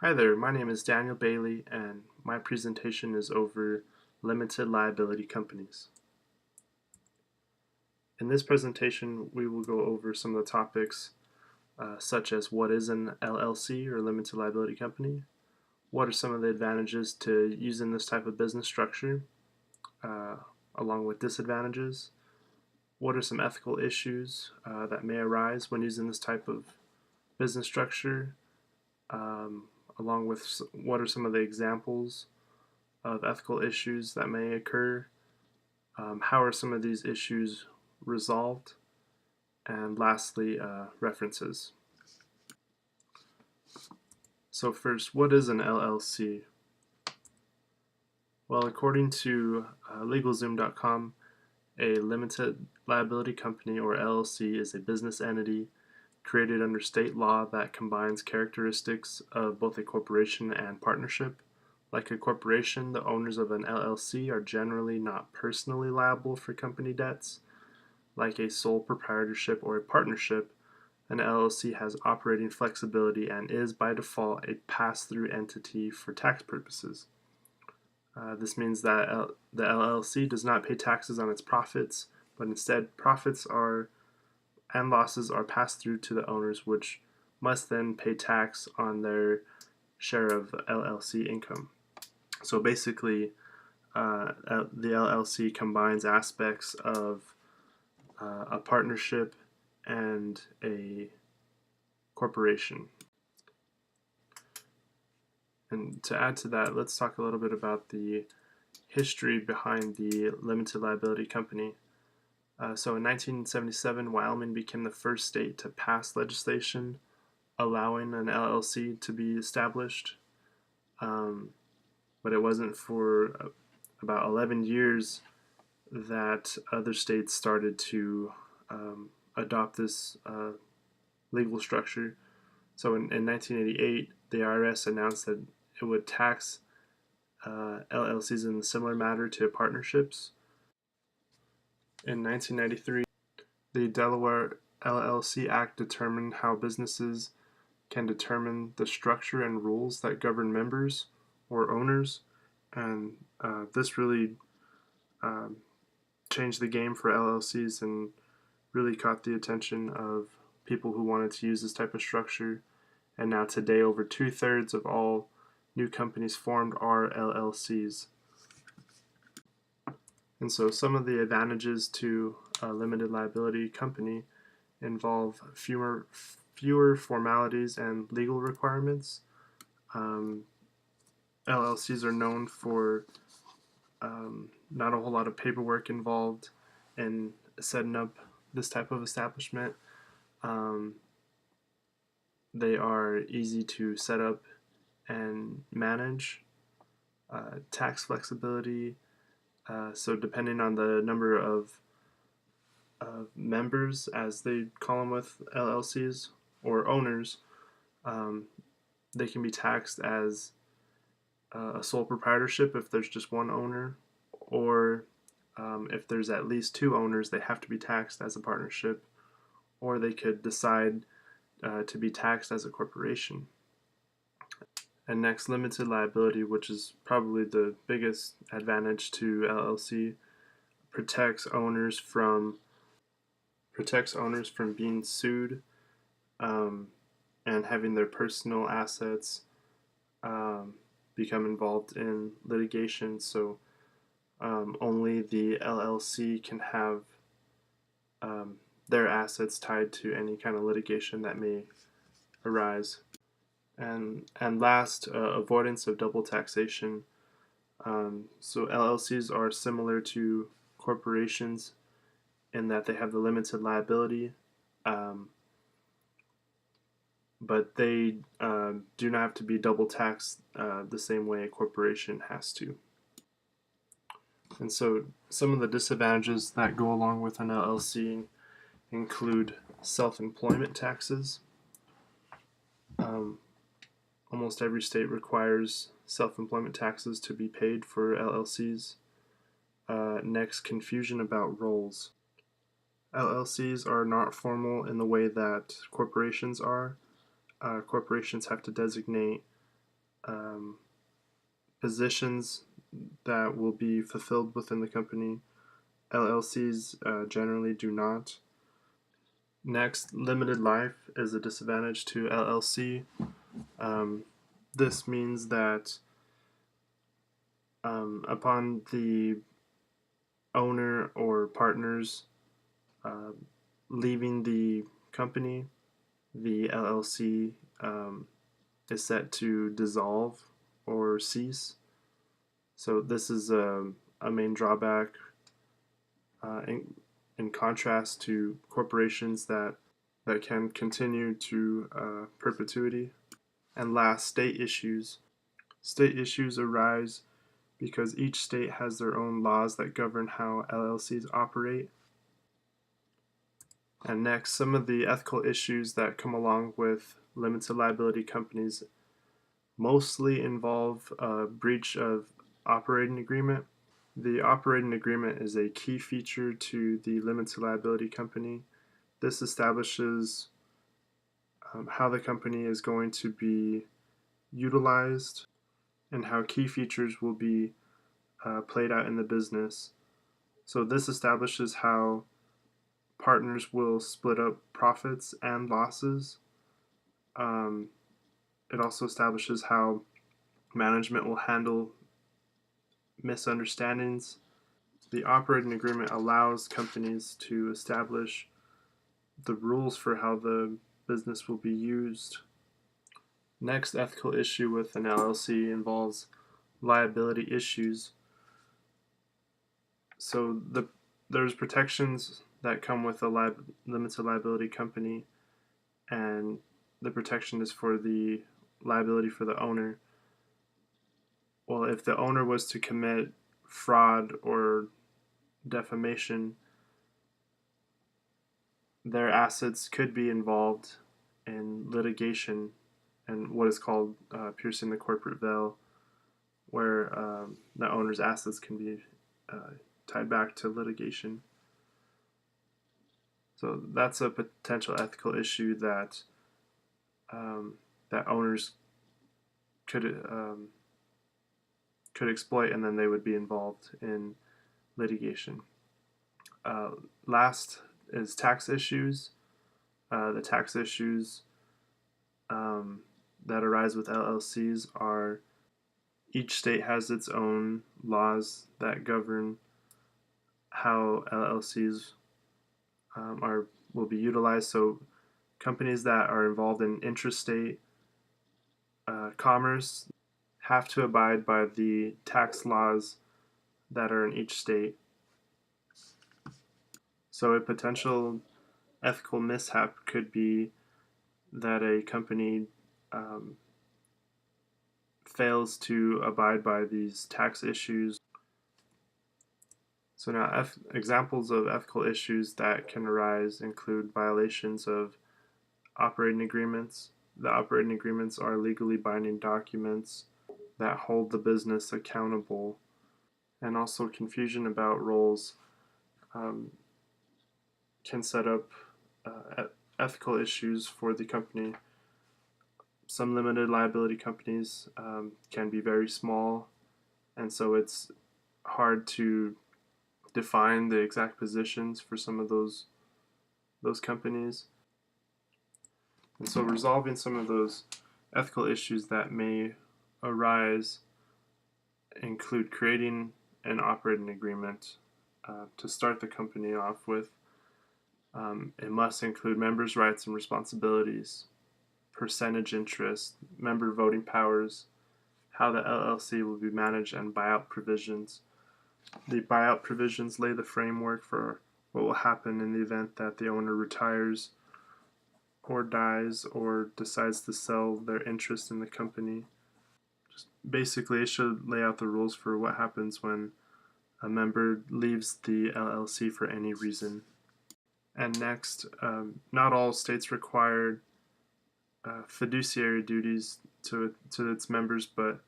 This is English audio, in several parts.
Hi there, my name is Daniel Bailey and my presentation is over limited liability companies. In this presentation we will go over some of the topics such as what is an LLC or limited liability company, what are some of the advantages to using this type of business structure uh, along with disadvantages, what are some ethical issues that may arise when using this type of business structure, um, along with what are some of the examples of ethical issues that may occur, how are some of these issues resolved, and lastly, references. So first, what is an LLC? Well, according to LegalZoom.com, a limited liability company or LLC is a business entity created under state law that combines characteristics of both a corporation and partnership. Like a corporation, the owners of an LLC are generally not personally liable for company debts. Like a sole proprietorship or a partnership, an LLC has operating flexibility and is, by default, a pass-through entity for tax purposes. This means that the LLC does not pay taxes on its profits, but instead profits and losses are passed through to the owners, which must then pay tax on their share of LLC income. So basically, the LLC combines aspects of a partnership and a corporation. And to add to that, let's talk a little bit about the history behind the limited liability company. So in 1977, Wyoming became the first state to pass legislation allowing an LLC to be established. But it wasn't for about 11 years that other states started to adopt this legal structure. So in 1988, the IRS announced that it would tax LLCs in a similar manner to partnerships. In 1993, the Delaware LLC Act determined how businesses can determine the structure and rules that govern members or owners, and this really um, changed the game for LLCs and really caught the attention of people who wanted to use this type of structure. And now today, over 2/3 of all new companies formed are LLCs. And so some of the advantages to a limited liability company involve fewer formalities and legal requirements. Um, LLCs are known for not a whole lot of paperwork involved in setting up this type of establishment. Um, they are easy to set up and manage. Tax flexibility. So depending on the number of members, as they call them with LLCs, or owners, um, they can be taxed as a sole proprietorship if there's just one owner, or if there's at least two owners, they have to be taxed as a partnership, or they could decide to be taxed as a corporation. And next, limited liability, which is probably the biggest advantage to LLC, protects owners from being sued, um, and having their personal assets um, become involved in litigation. So only the LLC can have um, their assets tied to any kind of litigation that may arise. And last, avoidance of double taxation. So LLCs are similar to corporations in that they have the limited liability, um, but they do not have to be double taxed the same way a corporation has to. And so some of the disadvantages that go along with an LLC include self-employment taxes. Um, Almost every state requires self-employment taxes to be paid for LLCs. Next, confusion about roles. LLCs are not formal in the way that corporations are. Corporations have to designate um, positions that will be fulfilled within the company. LLCs generally do not. Next, limited life is a disadvantage to LLC. Um, this means that upon the owner or partners uh, leaving the company, the LLC is set to dissolve or cease. So this is a main drawback in contrast to corporations that can continue to perpetuity. And last, state issues. State issues arise because each state has their own laws that govern how LLCs operate. And next, some of the ethical issues that come along with limited liability companies mostly involve a breach of operating agreement. The operating agreement is a key feature to the limited liability company. This establishes how the company is going to be utilized and how key features will be played out in the business. So this establishes how partners will split up profits and losses. Um, it also establishes how management will handle misunderstandings. The operating agreement allows companies to establish the rules for how the business will be used. Next ethical issue with an LLC involves liability issues. So there's protections that come with a limited liability company, and the protection is for the liability for the owner. Well, if the owner was to commit fraud or defamation, their assets could be involved in litigation and what is called piercing the corporate veil, where the owner's assets can be uh, tied back to litigation. So that's a potential ethical issue that that owners could could exploit, and then they would be involved in litigation. Uh, Last is tax issues. The tax issues um, that arise with LLCs are each state has its own laws that govern how LLCs are will be utilized. So companies that are involved in intrastate commerce have to abide by the tax laws that are in each state. So a potential ethical mishap could be that a company um, fails to abide by these tax issues. So now examples of ethical issues that can arise include violations of operating agreements. The operating agreements are legally binding documents that hold the business accountable, and also confusion about roles um, can set up ethical issues for the company. Some limited liability companies can be very small, and so it's hard to define the exact positions for some of those companies. And so resolving some of those ethical issues that may arise include creating an operating agreement to start the company off with. It must include members' rights and responsibilities, percentage interest, member voting powers, how the LLC will be managed, and buyout provisions. The buyout provisions lay the framework for what will happen in the event that the owner retires or dies or decides to sell their interest in the company. Just basically, it should lay out the rules for what happens when a member leaves the LLC for any reason. And next, not all states require fiduciary duties to its members, but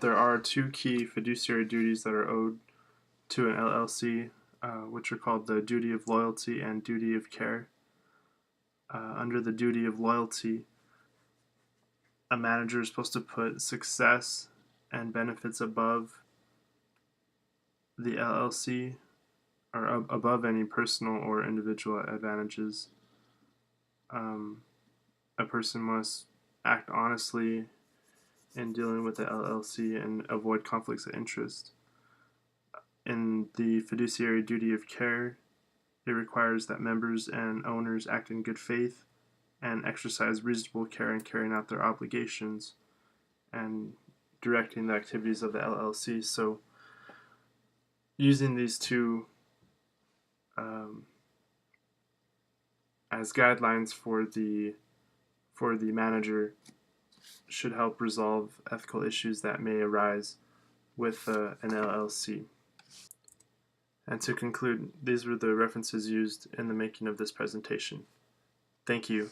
there are two key fiduciary duties that are owed to an LLC, which are called the duty of loyalty and duty of care. Under the duty of loyalty, a manager is supposed to put success and benefits above the LLC, or above any personal or individual advantages. Um, a person must act honestly in dealing with the LLC and avoid conflicts of interest. In the fiduciary duty of care, it requires that members and owners act in good faith and exercise reasonable care in carrying out their obligations and directing the activities of the LLC. So, using these two um, as guidelines for the manager should help resolve ethical issues that may arise with an LLC. And to conclude, these were the references used in the making of this presentation. Thank you.